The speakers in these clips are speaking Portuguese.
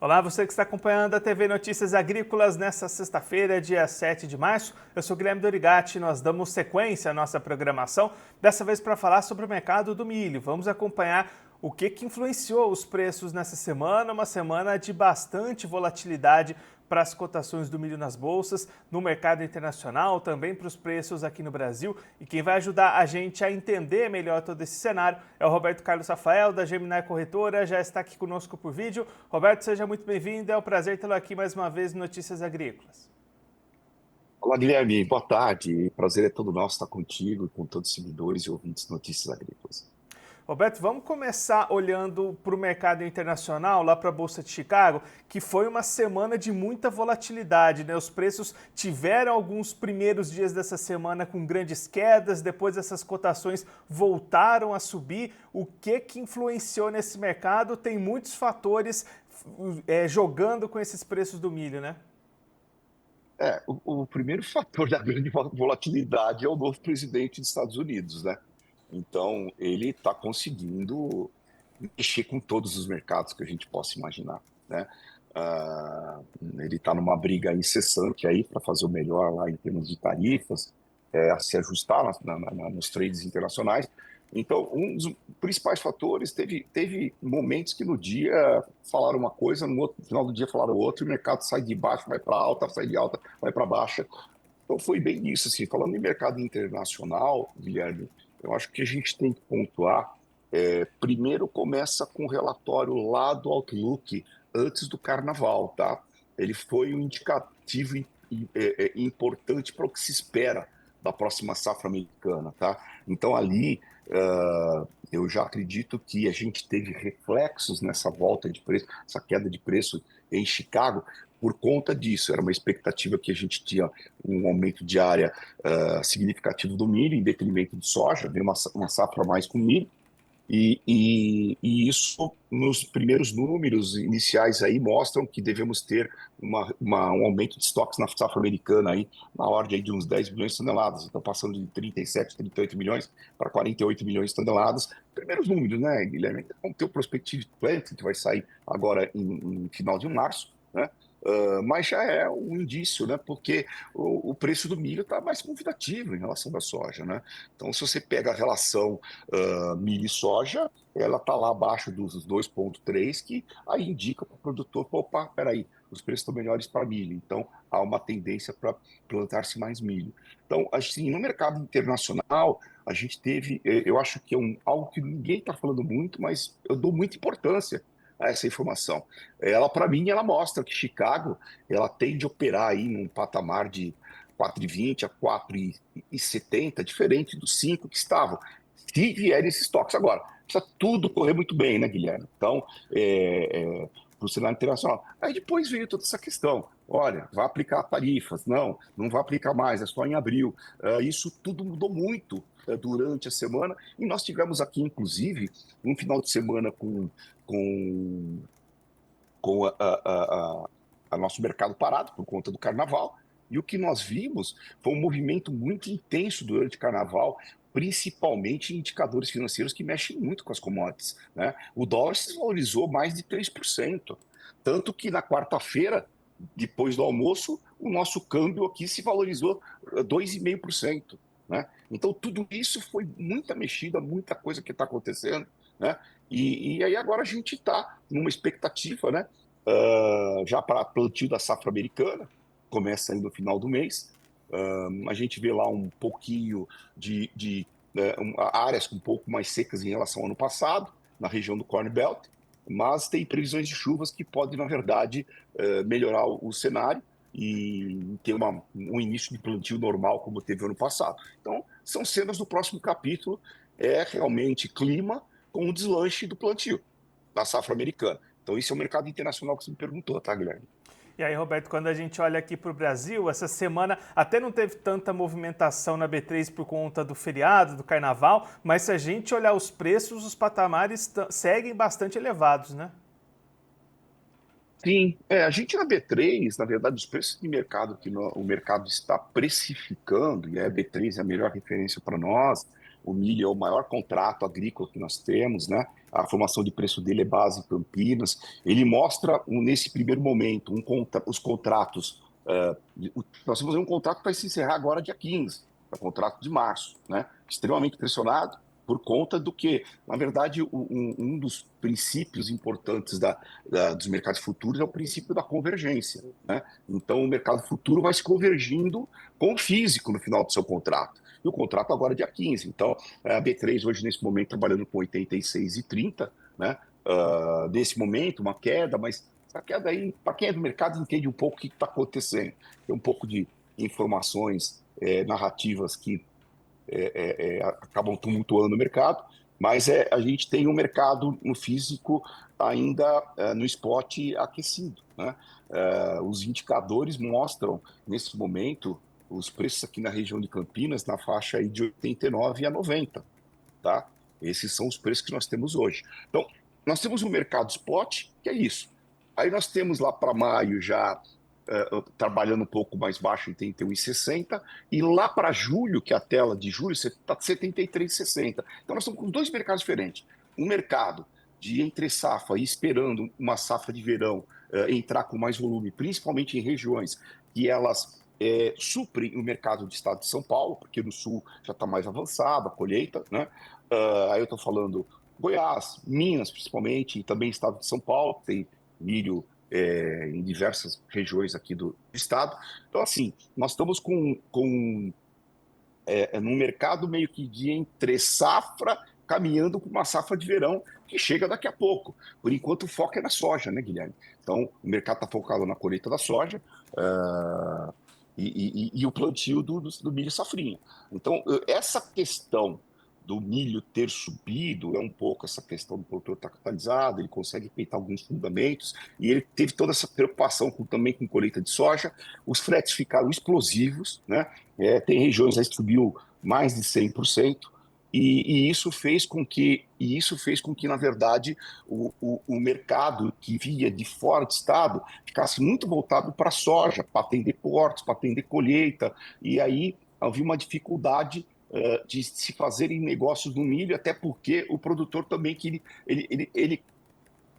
Olá, você que está acompanhando a TV Notícias Agrícolas nesta sexta-feira, dia 7 de março. Eu sou Guilherme Dorigatti e nós damos sequência à nossa programação, dessa vez para falar sobre o mercado do milho. Vamos acompanhar o que influenciou os preços nessa semana, uma semana de bastante volatilidade para as cotações do milho nas bolsas, no mercado internacional, também para os preços aqui no Brasil. E quem vai ajudar a gente a entender melhor todo esse cenário é o Roberto Carlos Rafael, da Gemini Corretora, já está aqui conosco por vídeo. Roberto, seja muito bem-vindo, é um prazer tê-lo aqui mais uma vez no Notícias Agrícolas. Olá, Guilherme, boa tarde. Prazer é todo nosso estar contigo e com todos os seguidores e ouvintes de Notícias Agrícolas. Roberto, vamos começar olhando para o mercado internacional, lá para a Bolsa de Chicago, que foi uma semana de muita volatilidade, né? Os preços tiveram alguns primeiros dias dessa semana com grandes quedas, depois essas cotações voltaram a subir. O que influenciou nesse mercado? Tem muitos fatores jogando com esses preços do milho, né? O primeiro fator da grande volatilidade é o novo presidente dos Estados Unidos, né? Então, ele está conseguindo mexer com todos os mercados que a gente possa imaginar, né? Ah, ele está numa briga incessante aí para fazer o melhor lá em termos de tarifas, a se ajustar nos trades internacionais. Então, um dos principais fatores, teve momentos que no dia falaram uma coisa, no final do dia falaram outra, e o mercado sai de baixo, vai para alta, sai de alta, vai para baixa. Então foi bem isso, assim, falando em mercado internacional, Guilherme, eu acho que a gente tem que pontuar, primeiro começa com o relatório lá do Outlook, antes do Carnaval, tá? Ele foi um indicativo importante para o que se espera da próxima safra americana, tá? Então ali, eu já acredito que a gente teve reflexos nessa volta de preço, essa queda de preço em Chicago, por conta disso. Era uma expectativa que a gente tinha um aumento de área significativo do milho, em detrimento de soja, veio uma safra a mais com milho, e isso, nos primeiros números iniciais aí, mostram que devemos ter um aumento de estoques na safra americana aí, na ordem aí de uns 10 milhões de toneladas. Então, passando de 37, 38 milhões para 48 milhões de toneladas. Primeiros números, né, Guilherme? Ainda vamos ter o Prospective Plant, que vai sair agora em final de março, né? Mas já é um indício, né? Porque o preço do milho está mais convidativo em relação da soja, né? Então, se você pega a relação milho e soja, ela está lá abaixo dos 2,3, que aí indica para o produtor, opa, peraí, os preços estão melhores para milho, então há uma tendência para plantar-se mais milho. Então, assim, no mercado internacional, a gente teve, eu acho que é algo que ninguém está falando muito, mas eu dou muita importância a essa informação. Ela, para mim, ela mostra que Chicago, ela tende a operar aí num patamar de 4,20 a 4,70, diferente dos 5 que estavam, se vierem esses toques agora. Precisa tudo correr muito bem, né, Guilherme? Então, para o cenário internacional. Aí depois veio toda essa questão. Olha, vai aplicar tarifas? Não, não vai aplicar mais, é só em abril. Isso tudo mudou muito durante a semana, e nós tivemos aqui, inclusive, um final de semana com, com a nosso mercado parado por conta do carnaval. E o que nós vimos foi um movimento muito intenso durante o carnaval, principalmente em indicadores financeiros que mexem muito com as commodities, né? O dólar se valorizou mais de 3%. Tanto que na quarta-feira, depois do almoço, o nosso câmbio aqui se valorizou 2,5%. Né? Então, tudo isso foi muita mexida, muita coisa que está acontecendo. Né? E aí agora a gente está numa expectativa, né? Já para plantio da safra americana, começa aí no final do mês. A gente vê lá um pouquinho de áreas um pouco mais secas em relação ao ano passado, na região do Corn Belt, mas tem previsões de chuvas que podem, na verdade, melhorar o cenário e ter um início de plantio normal, como teve ano passado. Então, são cenas do próximo capítulo, é realmente clima com o deslanche do plantio da safra americana. Então, isso é o mercado internacional que você me perguntou, tá, Guilherme? E aí, Roberto, quando a gente olha aqui para o Brasil, essa semana até não teve tanta movimentação na B3 por conta do feriado, do carnaval, mas se a gente olhar os preços, os patamares seguem bastante elevados, né? Sim, a gente na B3, na verdade, os preços de mercado que o mercado está precificando, e a B3 é a melhor referência para nós, o milho é o maior contrato agrícola que nós temos, né? A formação de preço dele é base em Campinas. Ele mostra, nesse primeiro momento, os contratos. Nós temos um contrato que vai se encerrar agora dia 15, é o contrato de março, né? Extremamente pressionado por conta do que, na verdade, um dos princípios importantes dos mercados futuros é o princípio da convergência, né? Então, o mercado futuro vai se convergindo com o físico no final do seu contrato. E o contrato agora é dia 15. Então, a B3 hoje, nesse momento, trabalhando com 86,30, né? Nesse momento, uma queda, mas essa queda aí, para quem é do mercado, entende um pouco o que está acontecendo. Tem um pouco de informações narrativas que acabam tumultuando o mercado, mas a gente tem um mercado no físico ainda no spot aquecido, né? Os indicadores mostram, nesse momento, os preços aqui na região de Campinas na faixa aí de 89 a 90, tá? Esses são os preços que nós temos hoje. Então, nós temos um mercado spot, que é isso. Aí nós temos lá para maio já trabalhando um pouco mais baixo em 81,60, e lá para julho, que é a tela de julho, você está 73,60. Então nós estamos com dois mercados diferentes. Um mercado de entre safra e esperando uma safra de verão entrar com mais volume, principalmente em regiões que elas suprem o mercado do estado de São Paulo, porque no sul já está mais avançada a colheita, né? Aí eu estou falando Goiás, Minas, principalmente, e também estado de São Paulo, que tem milho em diversas regiões aqui do estado. Então, assim, nós estamos num mercado meio que de entre safra, caminhando com uma safra de verão que chega daqui a pouco. Por enquanto, o foco é na soja, né, Guilherme? Então, o mercado está focado na colheita da soja, e o plantio do milho safrinha. Então, essa questão do milho ter subido é um pouco essa questão do produtor estar capitalizado, ele consegue peitar alguns fundamentos, e ele teve toda essa preocupação também com colheita de soja. Os fretes ficaram explosivos, né? Tem regiões aí que subiu mais de 100%, e isso fez com que, na verdade, o mercado que via de fora do estado ficasse muito voltado para a soja, para atender portos, para atender colheita, e aí havia uma dificuldade de se fazerem negócios no milho, até porque o produtor também que ele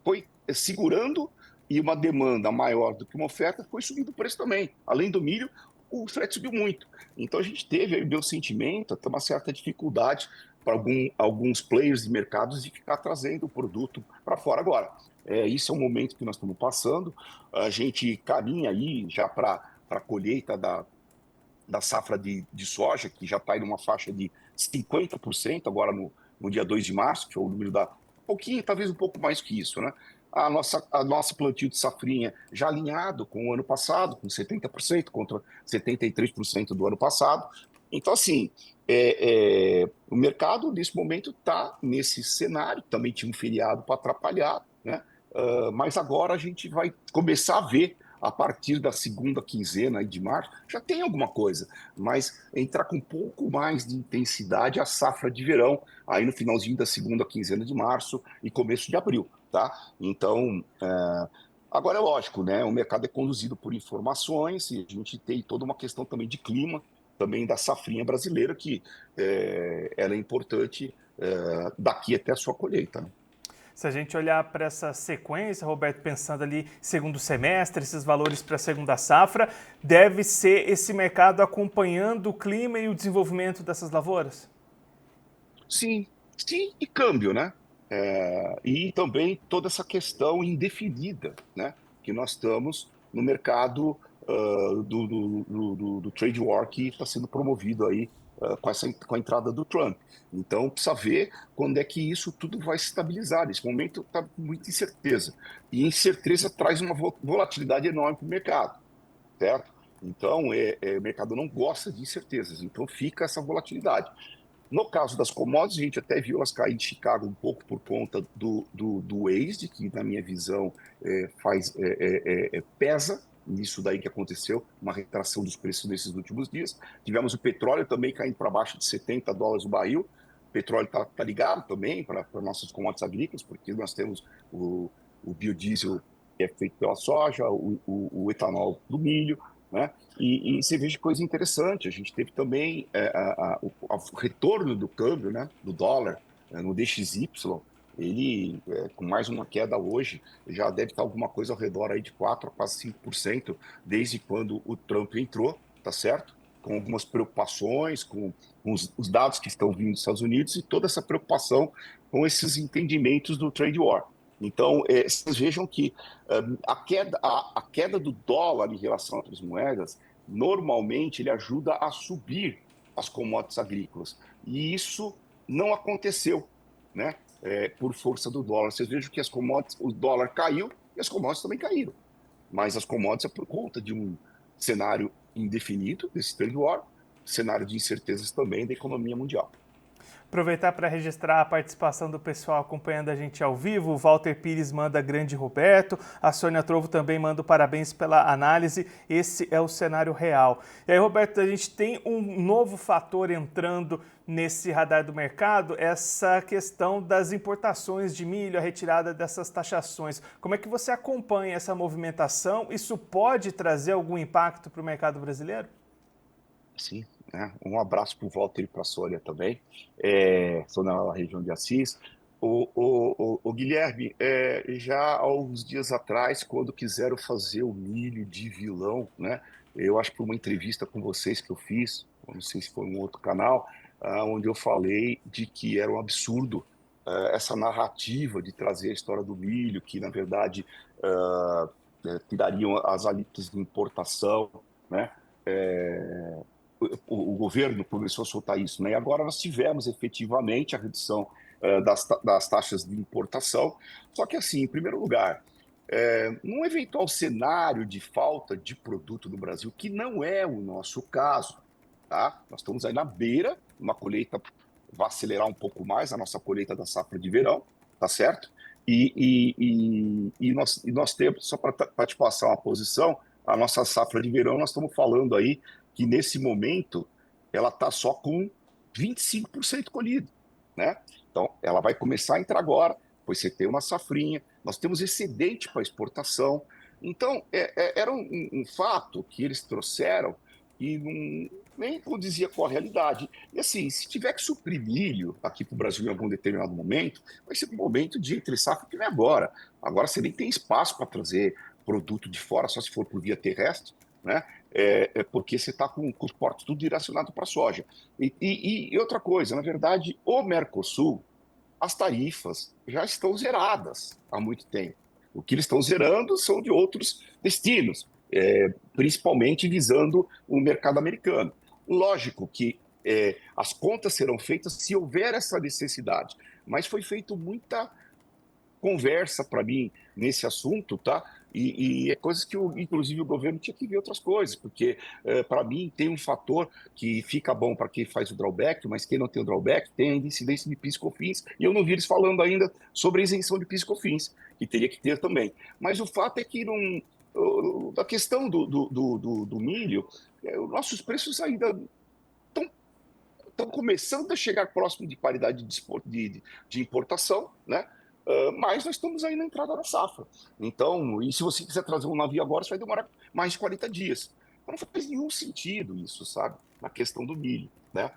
foi segurando, e uma demanda maior do que uma oferta foi subindo o preço também. Além do milho, o frete subiu muito. Então a gente teve aí, meu sentimento, até uma certa dificuldade para alguns players de mercados de ficar trazendo o produto para fora agora. Isso é um momento que nós estamos passando. A gente caminha aí já para a colheita da safra de soja, que já está aí numa faixa de 50% agora no dia 2 de março, que é o número da. Um pouquinho, talvez um pouco mais que isso, né? A nossa plantio de safrinha já alinhado com o ano passado, com 70% contra 73% do ano passado. Então, assim, o mercado, nesse momento, está nesse cenário. Também tinha um feriado para atrapalhar, né? Mas agora a gente vai começar a ver, a partir da segunda quinzena de março, já tem alguma coisa, mas entrar com um pouco mais de intensidade a safra de verão, aí no finalzinho da segunda quinzena de março e começo de abril, tá? Então, agora é lógico, né? O mercado é conduzido por informações, e a gente tem toda uma questão também de clima, também da safrinha brasileira, que ela é importante daqui até a sua colheita, né? Se a gente olhar para essa sequência, Roberto, pensando ali segundo semestre, esses valores para a segunda safra, deve ser esse mercado acompanhando o clima e o desenvolvimento dessas lavouras? Sim, sim, e câmbio, né? E também toda essa questão indefinida, né? Que nós estamos no mercado do trade war que está sendo promovido aí com a entrada do Trump. Então, precisa ver quando é que isso tudo vai se estabilizar. Nesse momento está com muita incerteza. E incerteza traz uma volatilidade enorme para o mercado, certo? Então, o mercado não gosta de incertezas, então fica essa volatilidade. No caso das commodities, a gente até viu elas cair de Chicago um pouco por conta do WASD, que na minha visão pesa nisso daí que aconteceu, uma retração dos preços nesses últimos dias. Tivemos o petróleo também caindo para baixo de $70 o barril. O petróleo está ligado também para nossas commodities agrícolas, porque nós temos o biodiesel que é feito pela soja, o etanol do milho, né? E você veja coisa interessante, a gente teve também o retorno do câmbio, né, do dólar, no DXY, ele, com mais uma queda hoje, já deve estar alguma coisa ao redor aí de 4 a quase 5% desde quando o Trump entrou, tá certo? Com algumas preocupações, com os dados que estão vindo dos Estados Unidos e toda essa preocupação com esses entendimentos do trade war. Então, vocês vejam que a queda do dólar em relação a outras moedas, normalmente ele ajuda a subir as commodities agrícolas. E isso não aconteceu, né? Por força do dólar. Vocês vejam que as commodities, o dólar caiu e as commodities também caíram. Mas as commodities é por conta de um cenário indefinido desse trade war, cenário de incertezas também da economia mundial. Aproveitar para registrar a participação do pessoal acompanhando a gente ao vivo. O Walter Pires manda grande Roberto, a Sônia Trovo também manda parabéns pela análise. Esse é o cenário real. E aí, Roberto, a gente tem um novo fator entrando nesse radar do mercado, essa questão das importações de milho, a retirada dessas taxações. Como é que você acompanha essa movimentação? Isso pode trazer algum impacto para o mercado brasileiro? Sim, né? Um abraço para o Walter e para a Sônia também. Sou na região de Assis. O Guilherme, já há uns dias atrás, quando quiseram fazer o milho de vilão, né? Eu acho que foi uma entrevista com vocês que eu fiz, não sei se foi um outro canal, onde eu falei de que era um absurdo essa narrativa de trazer a história do milho, que na verdade tirariam as alíquotas de importação, né? É, o governo começou a soltar isso, né? E agora nós tivemos efetivamente a redução das taxas de importação. Só que, assim, em primeiro lugar, num eventual cenário de falta de produto no Brasil, que não é o nosso caso, tá? Nós estamos aí na beira, uma colheita vai acelerar um pouco mais a nossa colheita da safra de verão, tá certo? E nós temos, só para te passar uma posição, a nossa safra de verão, nós estamos falando aí que nesse momento ela está só com 25% colhido, né? Então, ela vai começar a entrar agora, pois você tem uma safrinha, nós temos excedente para exportação. Então, era um fato que eles trouxeram e nem condizia com a realidade. E assim, se tiver que suprir milho aqui para o Brasil em algum determinado momento, vai ser um momento de entre safra que não é agora. Agora você nem tem espaço para trazer produto de fora, só se for por via terrestre, né? Porque você está com os portos tudo direcionado para a soja. E outra coisa, na verdade, o Mercosul, as tarifas já estão zeradas há muito tempo. O que eles estão zerando são de outros destinos, principalmente visando o mercado americano. Lógico que as contas serão feitas se houver essa necessidade, mas foi feito muita conversa para mim nesse assunto, tá? E é coisas que, inclusive, o governo tinha que ver outras coisas, porque, para mim, tem um fator que fica bom para quem faz o drawback, mas quem não tem o drawback tem a incidência de PIS e COFINS, e eu não vi eles falando ainda sobre a isenção de PIS e COFINS, que teria que ter também. Mas o fato é que, a questão do milho, os nossos preços ainda estão começando a chegar próximo de paridade de importação, né? Mas nós estamos aí na entrada da safra. Então, e se você quiser trazer um navio agora, isso vai demorar mais de 40 dias. Então, não faz nenhum sentido isso, sabe? Na questão do milho, né?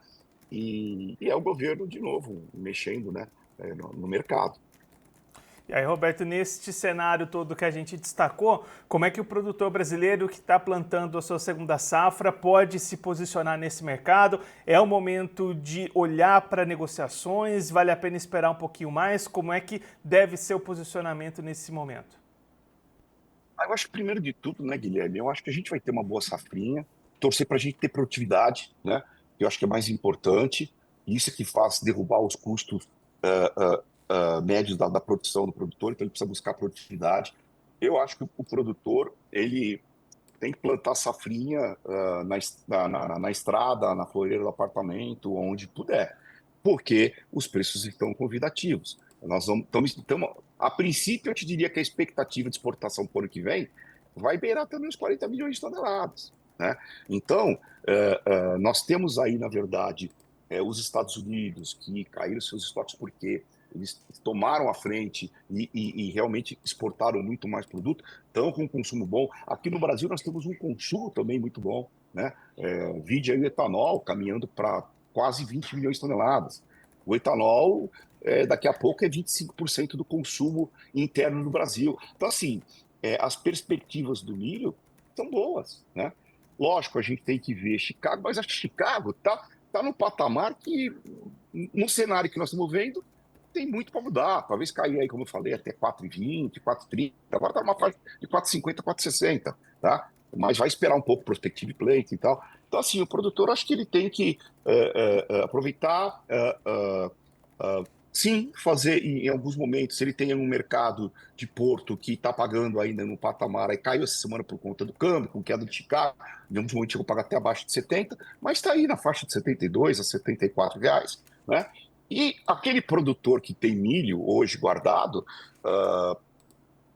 E é o governo, de novo, mexendo, né? No mercado. E aí, Roberto, neste cenário todo que a gente destacou, como é que o produtor brasileiro que está plantando a sua segunda safra pode se posicionar nesse mercado? É o momento de olhar para negociações? Vale a pena esperar um pouquinho mais? Como é que deve ser o posicionamento nesse momento? Eu acho que, primeiro de tudo, né, Guilherme, eu acho que a gente vai ter uma boa safrinha, torcer para a gente ter produtividade, né? Eu acho que é mais importante, isso é que faz derrubar os custos médios da produção do produtor, então ele precisa buscar produtividade. Eu acho que o produtor, ele tem que plantar safrinha na estrada, na floreira do apartamento, onde puder, porque os preços estão convidativos. Nós estamos, a princípio, eu te diria que a expectativa de exportação para o ano que vem vai beirar também os 40 milhões de toneladas, né? Então, nós temos aí, na verdade, os Estados Unidos que caíram seus estoques porque eles tomaram a frente e realmente exportaram muito mais produto, estão com um consumo bom. Aqui no Brasil nós temos um consumo também muito bom, né? Vide aí o etanol caminhando para quase 20 milhões de toneladas. O etanol, daqui a pouco, é 25% do consumo interno do Brasil. Então, assim, as perspectivas do milho são boas, né? Lógico, a gente tem que ver Chicago, mas acho que Chicago tá no patamar que, no cenário que nós estamos vendo, tem muito para mudar. Talvez cair aí, como eu falei, até 4,20, 4,30. Agora está numa faixa de 4,50, 4,60, tá? Mas vai esperar um pouco prospective plate e tal. Então, assim, o produtor, acho que ele tem que aproveitar, sim, fazer em alguns momentos, se ele tem um mercado de porto que está pagando ainda no patamar, aí caiu essa semana por conta do câmbio, com queda de Chicago, em alguns momentos chegou a pagar até abaixo de 70, mas está aí na faixa de 72 a 74 reais, né? E aquele produtor que tem milho hoje guardado,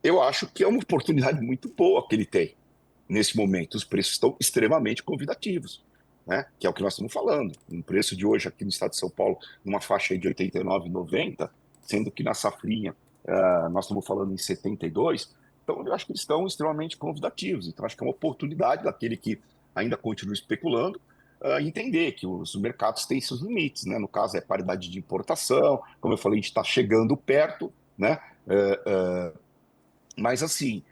eu acho que é uma oportunidade muito boa que ele tem nesse momento. Os preços estão extremamente convidativos, né? Que é o que nós estamos falando. Um preço de hoje aqui no estado de São Paulo, numa faixa aí de 89,90, sendo que na safrinha nós estamos falando em 72. Então, eu acho que eles estão extremamente convidativos. Então, acho que é uma oportunidade daquele que ainda continua especulando entender que os mercados têm seus limites, né? No caso, é paridade de importação. Como eu falei, a gente está chegando perto, né? Mas assim,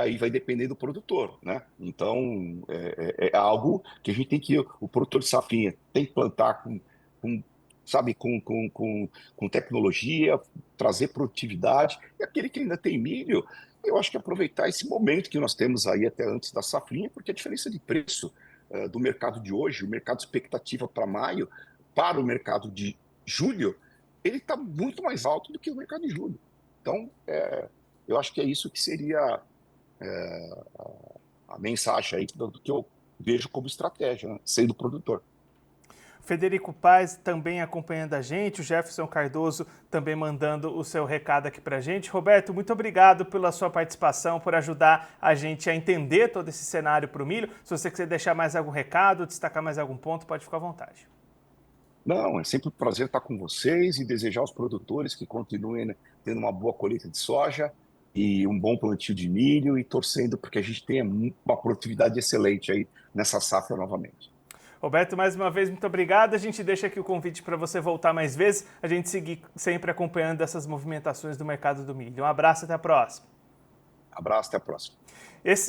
aí vai depender do produtor, né? Então, é algo que a gente tem que, o produtor de safrinha tem que plantar com, sabe, com tecnologia, trazer produtividade. E aquele que ainda tem milho, eu acho que aproveitar esse momento que nós temos aí até antes da safrinha, porque a diferença de preço do mercado de hoje, o mercado expectativa para maio, para o mercado de julho, ele está muito mais alto do que o mercado de julho. Então, eu acho que é isso que seria a mensagem aí do que eu vejo como estratégia, né? Sendo produtor. Federico Paes também acompanhando a gente, o Jefferson Cardoso também mandando o seu recado aqui para a gente. Roberto, muito obrigado pela sua participação, por ajudar a gente a entender todo esse cenário para o milho. Se você quiser deixar mais algum recado, destacar mais algum ponto, pode ficar à vontade. Não, é sempre um prazer estar com vocês e desejar aos produtores que continuem, né, tendo uma boa colheita de soja e um bom plantio de milho e torcendo porque a gente tenha uma produtividade excelente aí nessa safra novamente. Roberto, mais uma vez, muito obrigado. A gente deixa aqui o convite para você voltar mais vezes, a gente seguir sempre acompanhando essas movimentações do mercado do milho. Um abraço, até a próxima. Abraço, até a próxima.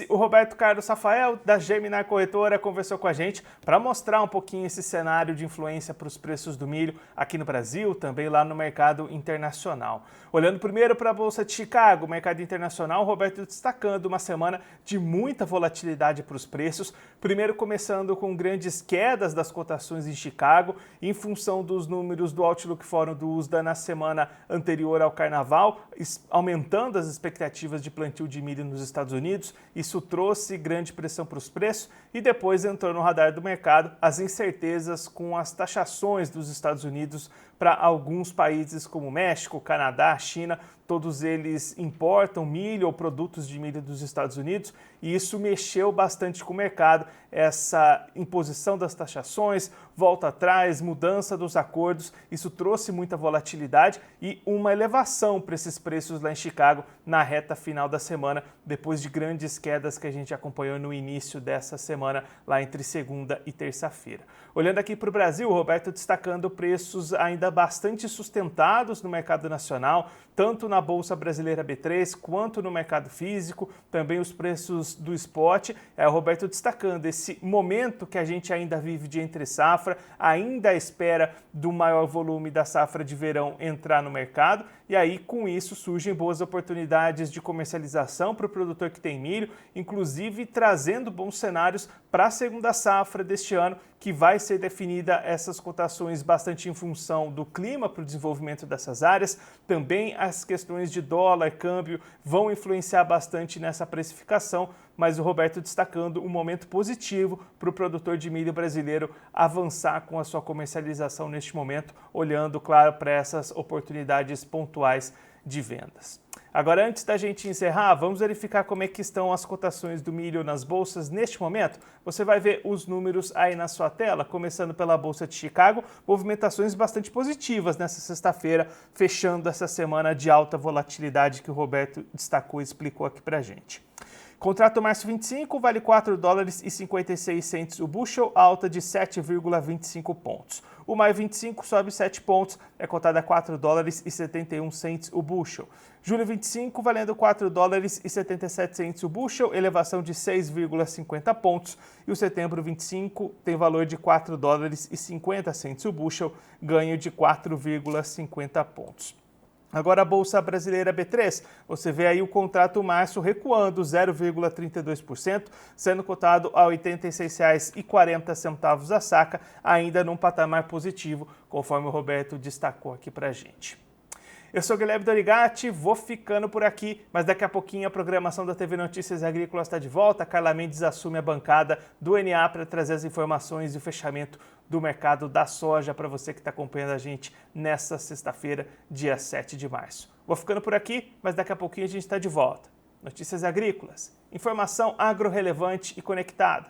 O Roberto Carlos Rafael, da Gemini Corretora, conversou com a gente para mostrar um pouquinho esse cenário de influência para os preços do milho aqui no Brasil, também lá no mercado internacional. Olhando primeiro para a Bolsa de Chicago, mercado internacional, o Roberto destacando uma semana de muita volatilidade para os preços, primeiro começando com grandes quedas das cotações em Chicago, em função dos números do Outlook Forum do USDA na semana anterior ao Carnaval, aumentando as expectativas de plantio de milho nos Estados Unidos. Isso trouxe grande pressão para os preços e depois entrou no radar do mercado as incertezas com as taxações dos Estados Unidos para alguns países como México, Canadá, China. Todos eles importam milho ou produtos de milho dos Estados Unidos e isso mexeu bastante com o mercado. Essa imposição das taxações, volta atrás, mudança dos acordos, isso trouxe muita volatilidade e uma elevação para esses preços lá em Chicago na reta final da semana, depois de grandes quedas que a gente acompanhou no início dessa semana, lá entre segunda e terça-feira. Olhando aqui para o Brasil, o Roberto destacando preços ainda bastante sustentados no mercado nacional, tanto na Bolsa Brasileira B3 quanto no mercado físico, também os preços do spot. O Roberto destacando esse momento que a gente ainda vive de entre safra, ainda à espera do maior volume da safra de verão entrar no mercado, e aí com isso surgem boas oportunidades de comercialização para o produtor que tem milho, inclusive trazendo bons cenários para a segunda safra deste ano, que vai ser definida essas cotações bastante em função do clima para o desenvolvimento dessas áreas. Também as questões de dólar, câmbio, vão influenciar bastante nessa precificação, mas o Roberto destacando um momento positivo para o produtor de milho brasileiro avançar com a sua comercialização neste momento, olhando, claro, para essas oportunidades pontuais de vendas. Agora, antes da gente encerrar, vamos verificar como é que estão as cotações do milho nas bolsas neste momento. Você vai ver os números aí na sua tela, começando pela Bolsa de Chicago, movimentações bastante positivas nessa sexta-feira, fechando essa semana de alta volatilidade que o Roberto destacou e explicou aqui pra gente. Contrato março 25 vale $4,56 o bushel, alta de 7,25 pontos. O maio 25 sobe 7 pontos, é cotado a $4,71 o bushel. Julho 25 valendo $4,77 o bushel, elevação de 6,50 pontos. E o setembro 25 tem valor de $4,50 o bushel, ganho de 4,50 pontos. Agora a Bolsa Brasileira B3, você vê aí o contrato março recuando 0,32%, sendo cotado a R$ 86,40 a saca, ainda num patamar positivo, conforme o Roberto destacou aqui pra gente. Eu sou Guilherme Dorigatti, vou ficando por aqui, mas daqui a pouquinho a programação da TV Notícias Agrícolas está de volta. A Carla Mendes assume a bancada do NA para trazer as informações e o fechamento do mercado da soja para você que está acompanhando a gente nesta sexta-feira, dia 7 de março. Vou ficando por aqui, mas daqui a pouquinho a gente está de volta. Notícias Agrícolas, informação agro-relevante e conectada.